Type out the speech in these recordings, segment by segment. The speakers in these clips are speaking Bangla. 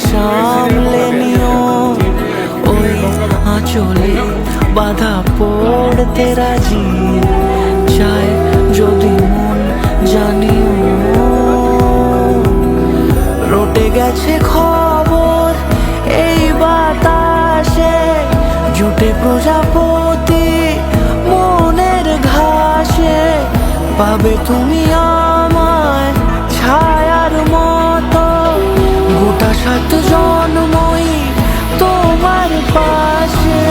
সামলে নিও ওই আঁচলে বাধা পড়তে রাজি চায় যদি মন জানিও রটে গেছে খবর এই বাতাসে জুটে প্রজাপতি মনের ঘাসে পাবে তুমি আমায় ছায়ার মতো গোটা 7 জন্মই তোমার পাশে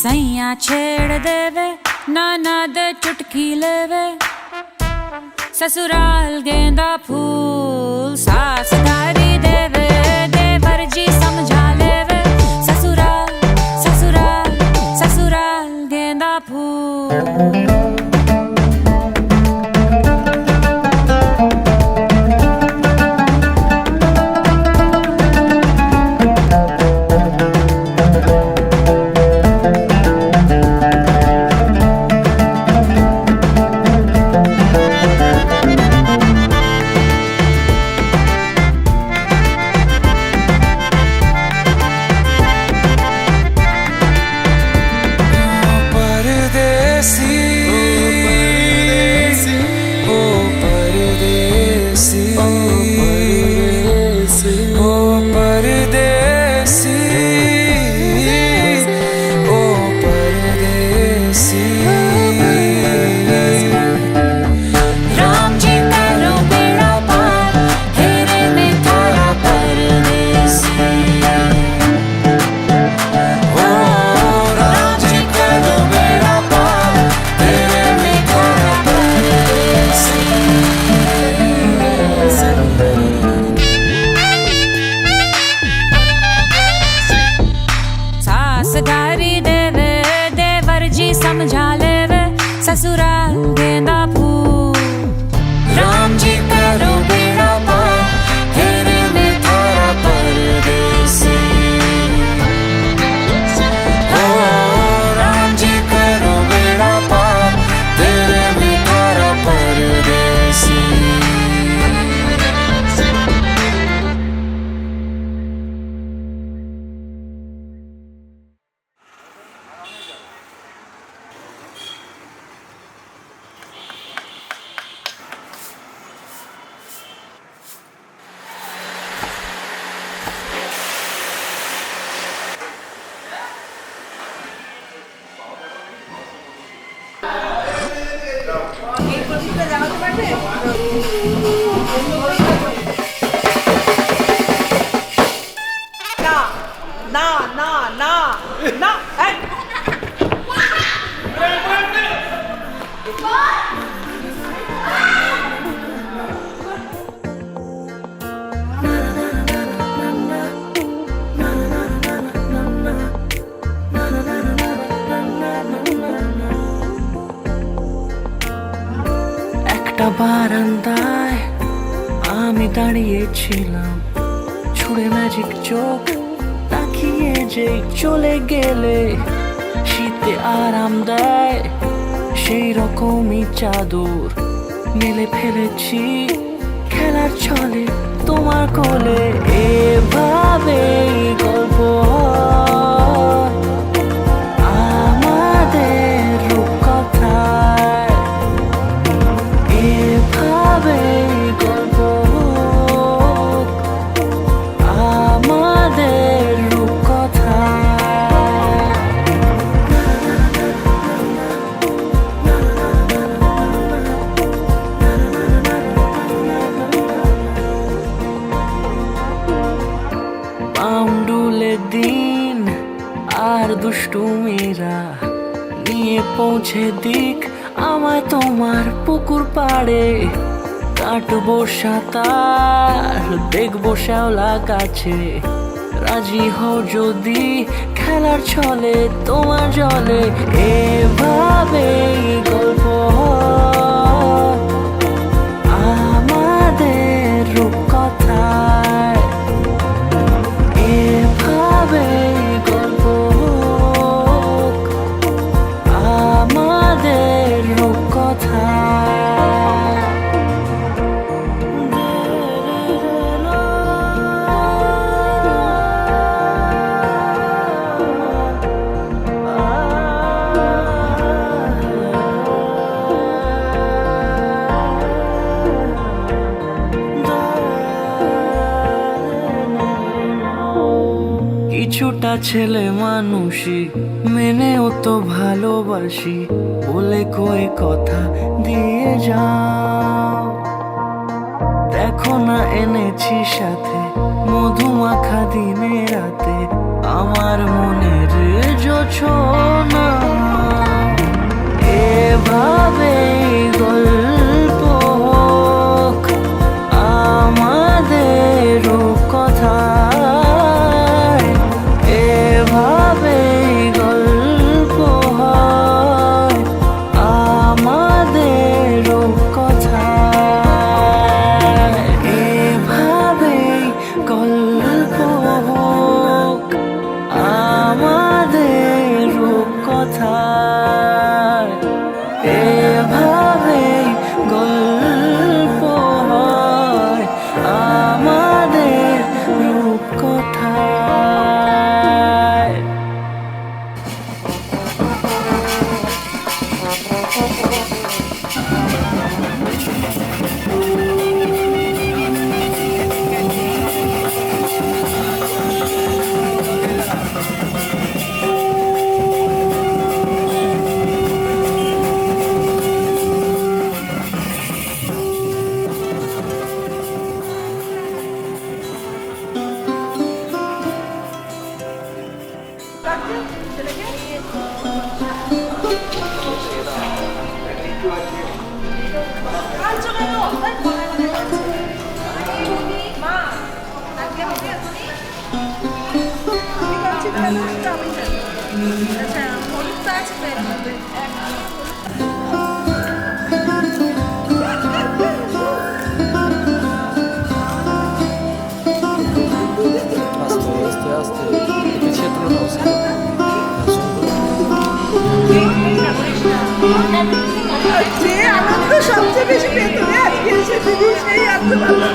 सैया छेड़ देवे ननद चुटकी लेवे ससुराल गेंदा फूल सास तारी देवे देवर जी समझा लेवे ससुराल ससुराल ससुराल गेंदा फूल না না না না এই! একটা বারান্দায় আমি দাঁড়িয়েছিলাম, ছুঁড়ে ম্যাজিক চোখ তাকিয়ে যে চলে গেলে শীতে আরাম দেয় সেই রকমই চাদর মেলে ফেলেছি খেলার ছলে তোমার কোলে। এভাবে গল্প হয় আমাদের রূপকথায়, এভাবে গল্প হোক আমাদের রূপকথায়। পাউন্ডুলে দিন আর দুষ্টু মেয়েরা নিয়ে পৌঁছে দিক আমায় তোমার পুকুর পাড়ে। কাটবো সাঁতার, দেখবো শ্যাওলা গাছে, রাজি হও যদি খেলার ছলে তোমার জলে। এভাবেই গল্প হয় আমাদের রূপকথায়, এভাবেই গল্প হোক আমাদের রূপকথায়। কিছুটা ছেলে মানুষই মেনেও তো ভালোবাসি, বলে কয়ে কথা দিয়ে যাও। দেখো না এনেছি সাথে মধুমাখা দিনে রাতে আমার মনের জোছনা। এভাবেই গল্প হোক আমাদের রূপকথায়, এভাবেই গল্প হয় আমাদের রূপকথায়, এভাবেই গল্প হোক আমাদের রূপকথায়, এভাবেই গল্প হয় আমাদের রূপকথায়। আস্তে আস্তে আস্তে পিছিয়ে তুলো না উসকে। যে আনন্দ সবচেয়ে বেশি পেতে আজকে এসে দিদি, সেই আনন্দ ভালো।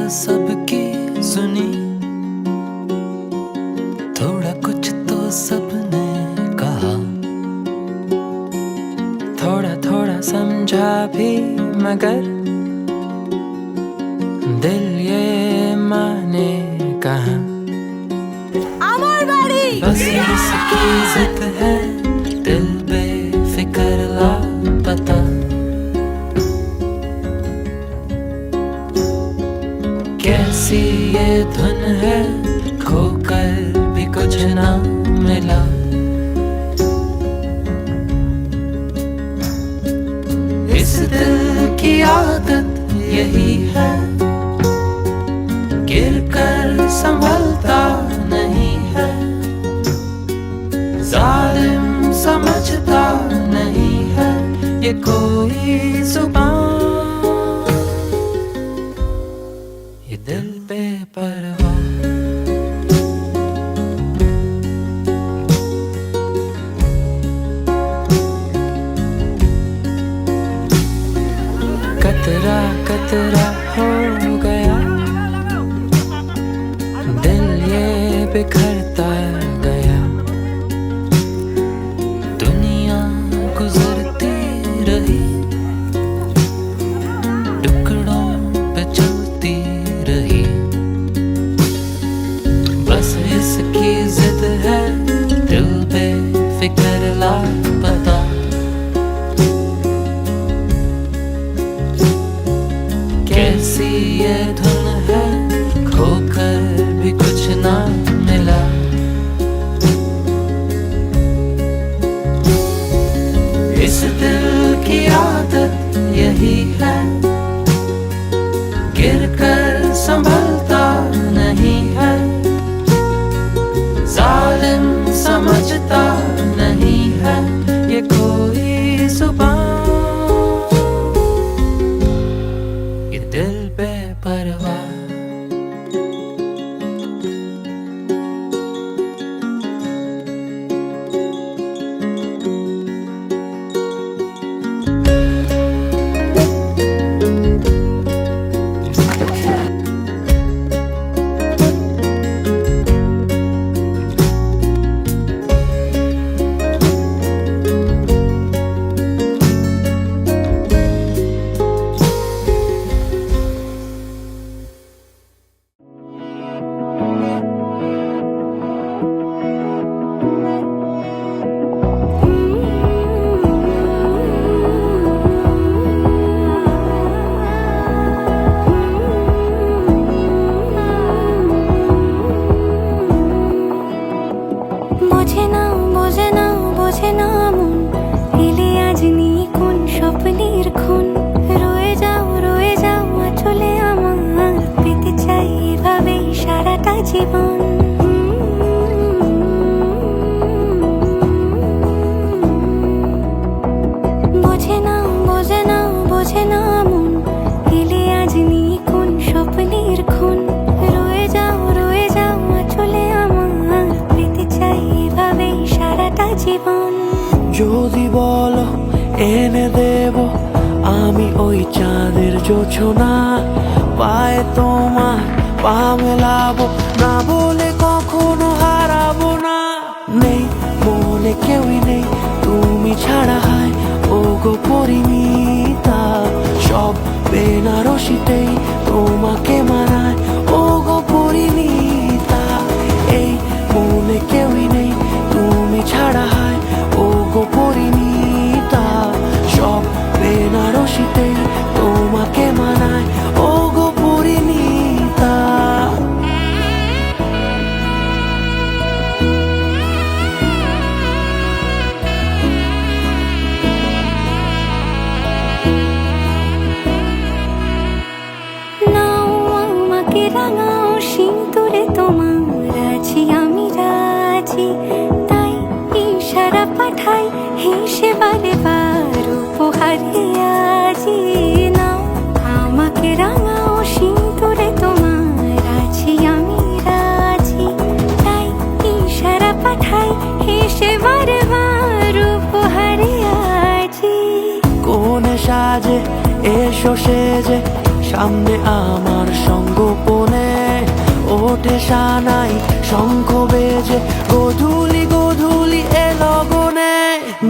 सबकी सुनी, थोड़ा कुछ तो सबने कहा, थोड़ा थोड़ा समझा भी मगर दिल ये माने कहाँ। আমার বাড়ি बस इसकी जिद है दिल बेफिक्र लापता, कैसी ये धुन है खोकर भी कुछ ना मिला। इस दिल की आदत यही है, गिर कर संभलता नहीं है, जालिम समझता नहीं है ये कोई जुबान, ये दिल पे परवाह। कतरा कतरा हो गया दिल ये बिखरता गया, दुनिया गुजरती रही टुकड़ों पे चलती रही। बस इसकी जिद है दिल बेफिक्र लापता, कैसी ये धुन है खोकर भी कुछ ना मिला। इस दिल की आदत यही है, गिर कर संभलता नहीं है, जालिम समझता नहीं है ये कोई जुबान, ये दिल पे परवाह। জীবন বোঝে না বোঝে না বোঝে না মন এলে আজ নিয়ে কোন স্বপ্নের খুন রয়ে যাও চলে আমার পেতে চাই এভাবেই সারাটা জীবন যদি বলো এনে দেব আমি ওই চাঁদের জোছনা পায়ে তোমার পা মেলাবো না বলে কখনো হারাবো না নেই মনে কেউই নেই তুমি ছাড়া হয় ও গো পরিণীতা সব বেনারসিতেই তোমাকে মানায় ও গো পরিণীতা এই মনে কেউই নেই তুমি ছাড়া হয় ও গো পরিণীতা সব বেনারসিতেই তোমাকে মানায় ও গো পরিণীতা নাও আমাকে রাঙাও সিঁদুরে তোমার আছি আমি রাজি তাই ইশারা পাঠাই হেসে বারে বার উপহারে আজি নাও আমাকে রাঙাও সিঁদুরে তোমার আছি আমি রাজি তাই ইশারা পাঠাই হেসে বারে বার উপহারে আজি কোন সাজে এসো সেজে সামনে আমার সঙ্গোপনে ওঠে সানাই শঙ্খ বেজে গধূলি গধূলি এ লগনে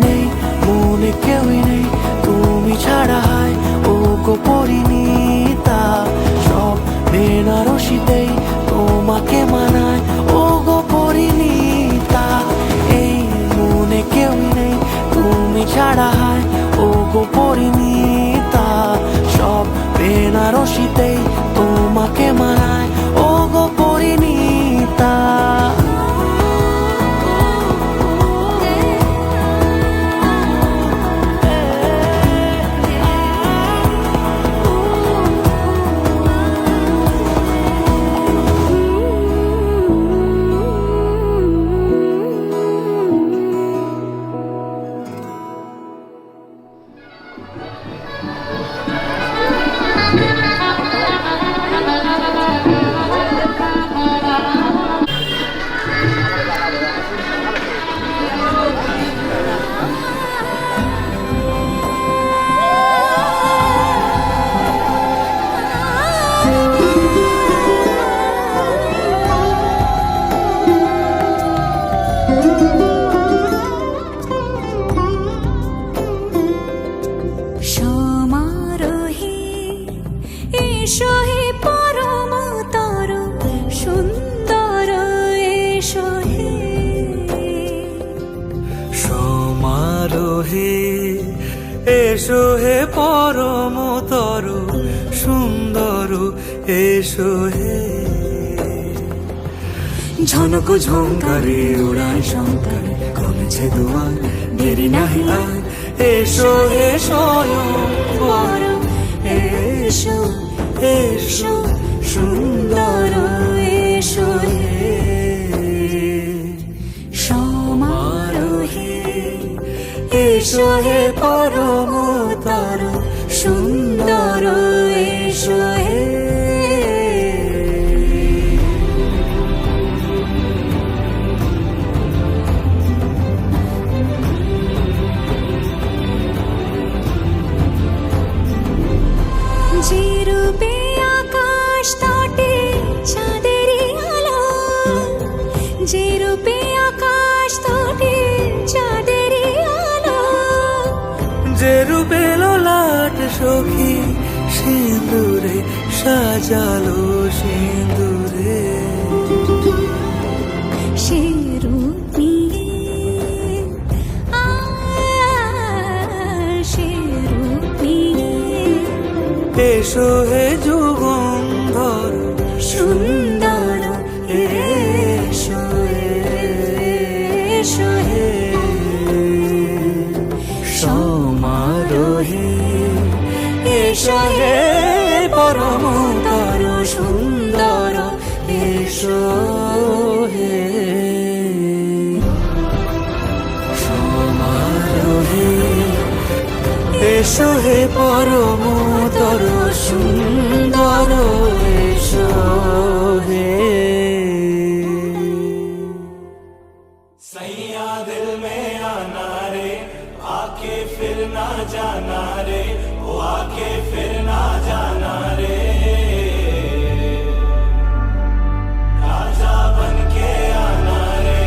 নেই মনে কেউই নেই তুমি ছাড়া হয় ও গো পরিণীতা সব বেনারসিতেই তোমাকে মানায় ও গো পরিণীতা এই মনে কেউই নেই তুমি ছাড়া হয় ও গো পরিণীতা সব বেনারসিতেই তোমাকে মানায় ও গো পরিণীতা সমারোহে এসো হে পরমতর সুন্দর এসো হে সমারোহে এসো হে পরমতর সুন্দর এসো হে ঝনক ঝঙ্কারে উড়ায় শঙ্কারে কমেছে দুয়ার দেরি নাহি আর এসো হে স্বয়ংবর এসো এসো সুন্দর এসো হে সমারোহে এসো হে পরমতর সুন্দর এসো হে যে রূপে আকাশ তটে চাঁদেরই আলো যে রূপে আকাশ তটে চাঁদেরই আলো যে রূপে ললাট সখী সিঁদুরে সাজালো সিঁদুরে সে রূপ নিয়ে সে রূপ নিয়ে এসো হে যুগন্ধর সুন্দর এসো এসো হে সমারোহে এসো হে পরমতর সুন্দর এসো হে সমারোহে এসো হে পরমতর সুন্দর এসো হে सैया दिल में आना रे आके फिर ना जाना रे ओ आके फिर ना जाना रे राजा बन के आना रे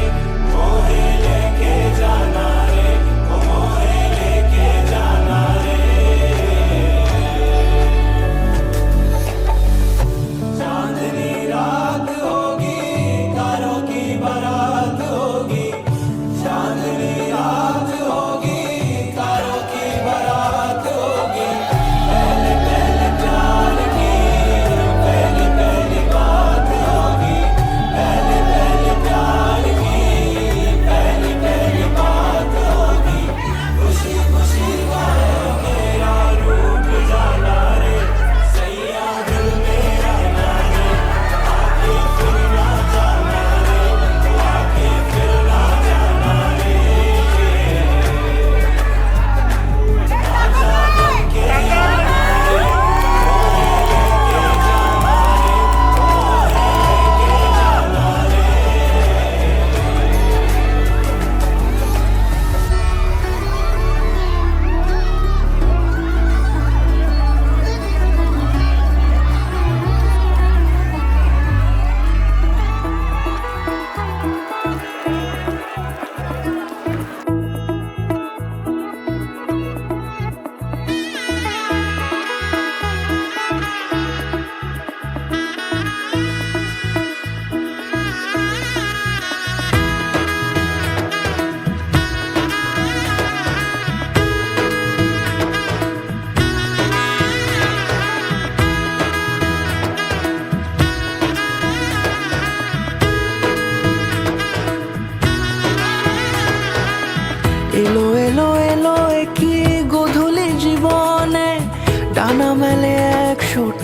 मोहे लेके जाना रे ओ मोहे लेके जाना रे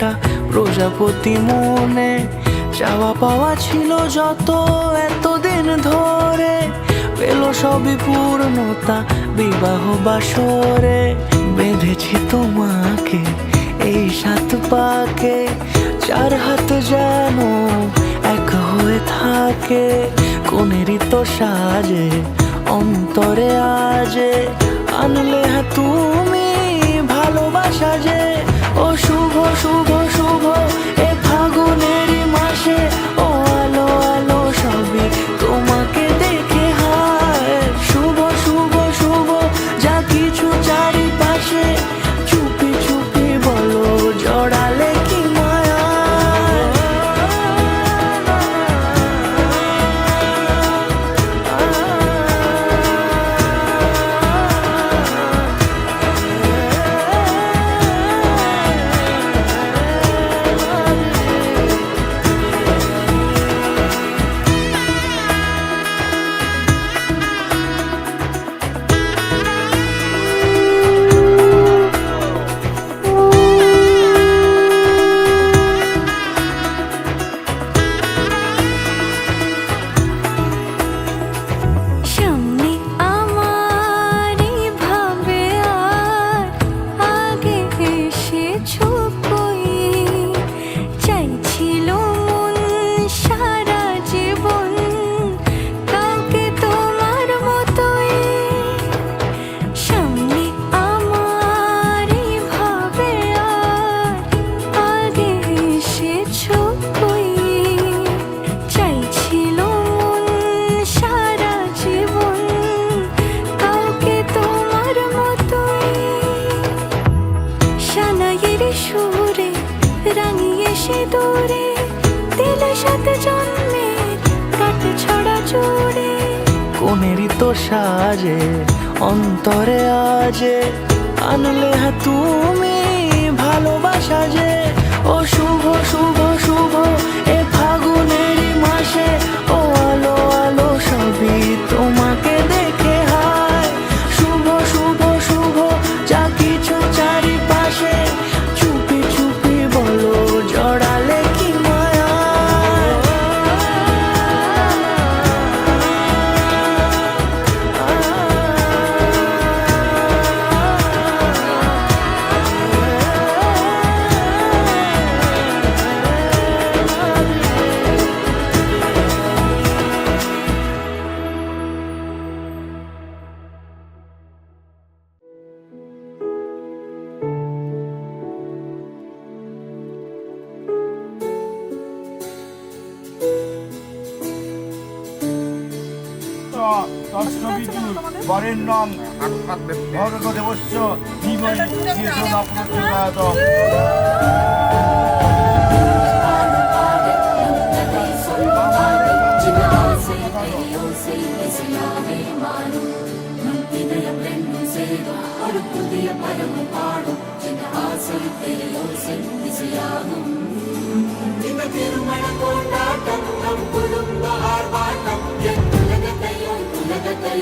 একটা প্রজাপতি মনে, চাওয়া পাওয়া ছিল যত এতদিন ধরে, পেল সবই পূর্ণতা বিবাহ বাসরে। বেঁধেছি তোমাকে এই 7 পাকে, 4 হাত যেন এক হয়ে থাকে। কোনেরই তো সাজে অন্তরে আজে, আনলে হ্যাঁ তুমি ভালোবাসা যে। ও শুভ শুভ শুভ এ ফাগুনেরই মাসে, ও আলো আলো সবই তোমাকে দেখে হায়। শুভ শুভ শুভ যা কিছু চারিপাশে, চুপি চুপি বলো জড়ালে কি মায়া। সামনে আমার এইভাবে আর আগে এসেছো কই, চাইছিল মন সারা জীবন কাউকে তোমার মতোই। সামনে আমার এইভাবে আর আগে এসেছো কই, চাইছিল মন সারা জীবন কাউকে তোমার মতোই। সানাইয়ের সুরে রাঙিয়ে সে দূরে, দিলে 7 জন্মের কাট ছড়া জোড়ে। কোনেরই তো সাজে অন্তরে আজে, আনলে হ্যাঁ তুমি ভালোবাসা যে। ও শুভ শুভ শুভ এ ফাগুনেরই মাসে, ও আলো আলো সবই তোমাকে দেখে হায়। শুভ শুভ শুভ যা কিছু চারিপাশে, চুপি চুপি বলো জড়ালে কি মায়া। বরেণ্যং ভর্গদেবস্য ধীমহি ধিয়ো ন প্রচোদয়াৎ। திருமண கொண்டாட்டம் நம் குடும்ப ஆர்ப்பாட்டம் என் உலகத்தை